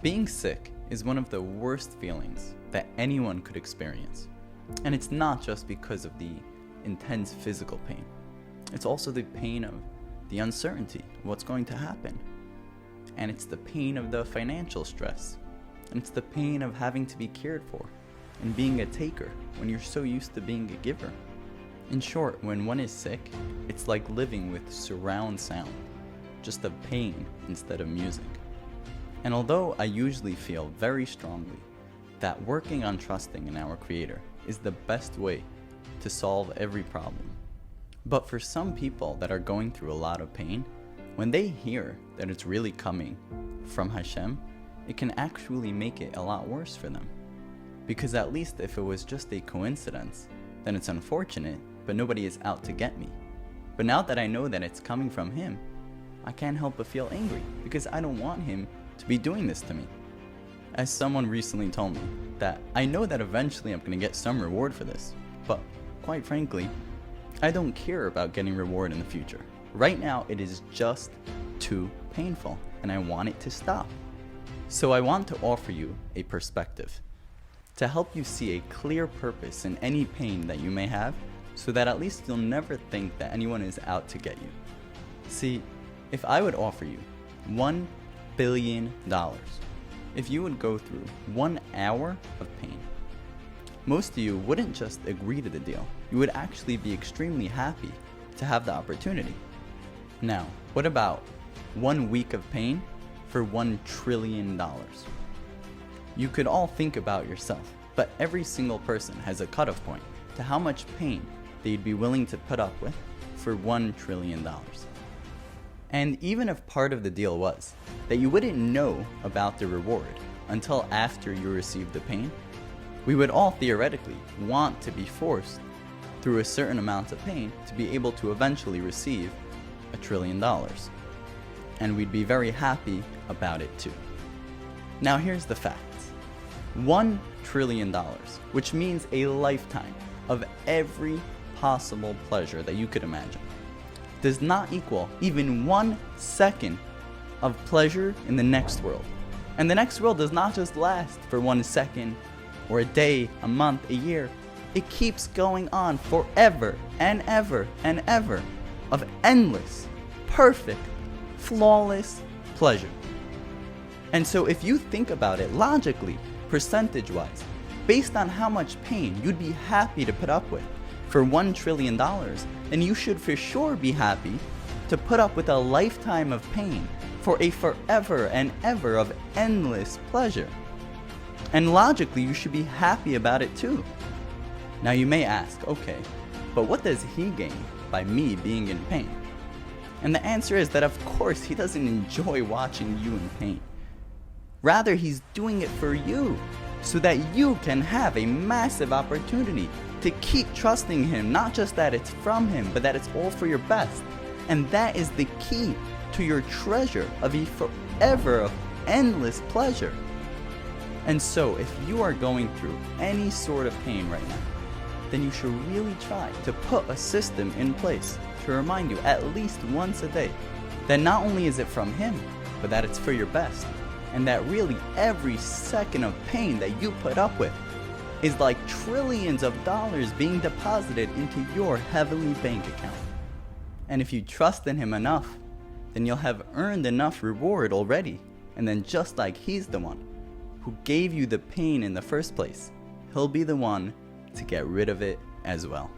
Being sick is one of the worst feelings that anyone could experience. And it's not just because of the intense physical pain. It's also the pain of the uncertainty of what's going to happen. And it's the pain of the financial stress. And it's the pain of having to be cared for and being a taker when you're so used to being a giver. In short, when one is sick, it's like living with surround sound, just of pain instead of music. And although I usually feel very strongly that working on trusting in our Creator is the best way to solve every problem, but for some people that are going through a lot of pain, when they hear that it's really coming from Hashem, it can actually make it a lot worse for them. Because at least if it was just a coincidence, then it's unfortunate, but nobody is out to get me. But now that I know that it's coming from Him, I can't help but feel angry because I don't want Him to be doing this to me. As someone recently told me, that I know that eventually I'm going to get some reward for this, but quite frankly, I don't care about getting reward in the future. Right now, it is just too painful, and I want it to stop. So I want to offer you a perspective to help you see a clear purpose in any pain that you may have, so that at least you'll never think that anyone is out to get you. See, if I would offer you $1 billion, if you would go through 1 hour of pain, most of you wouldn't just agree to the deal. You would actually be extremely happy to have the opportunity. Now, what about 1 week of pain for $1 trillion? You could all think about yourself, but every single person has a cutoff point to how much pain they'd be willing to put up with for $1 trillion. And even if part of the deal was that you wouldn't know about the reward until after you received the pain, we would all theoretically want to be forced through a certain amount of pain to be able to eventually receive $1 trillion. And we'd be very happy about it too. Now here's the facts. $1 trillion, which means a lifetime of every possible pleasure that you could imagine, does not equal even 1 second of pleasure in the next world. And the next world does not just last for 1 second or a day, a month, a year. It keeps going on forever and ever and ever of endless, perfect, flawless pleasure. And so if you think about it logically, percentage-wise, based on how much pain you'd be happy to put up with for $1 trillion, then you should for sure be happy to put up with a lifetime of pain for a forever and ever of endless pleasure. And logically, you should be happy about it too. Now you may ask, okay, but what does He gain by me being in pain? And the answer is that of course He doesn't enjoy watching you in pain. Rather, He's doing it for you, so that you can have a massive opportunity to keep trusting Him, not just that it's from Him, but that it's all for your best. And that is the key to your treasure of a forever of endless pleasure. And so, if you are going through any sort of pain right now, then you should really try to put a system in place to remind you at least once a day that not only is it from Him, but that it's for your best. And that really every second of pain that you put up with is like trillions of dollars being deposited into your heavenly bank account. And if you trust in Him enough, then you'll have earned enough reward already. And then just like He's the one who gave you the pain in the first place, He'll be the one to get rid of it as well.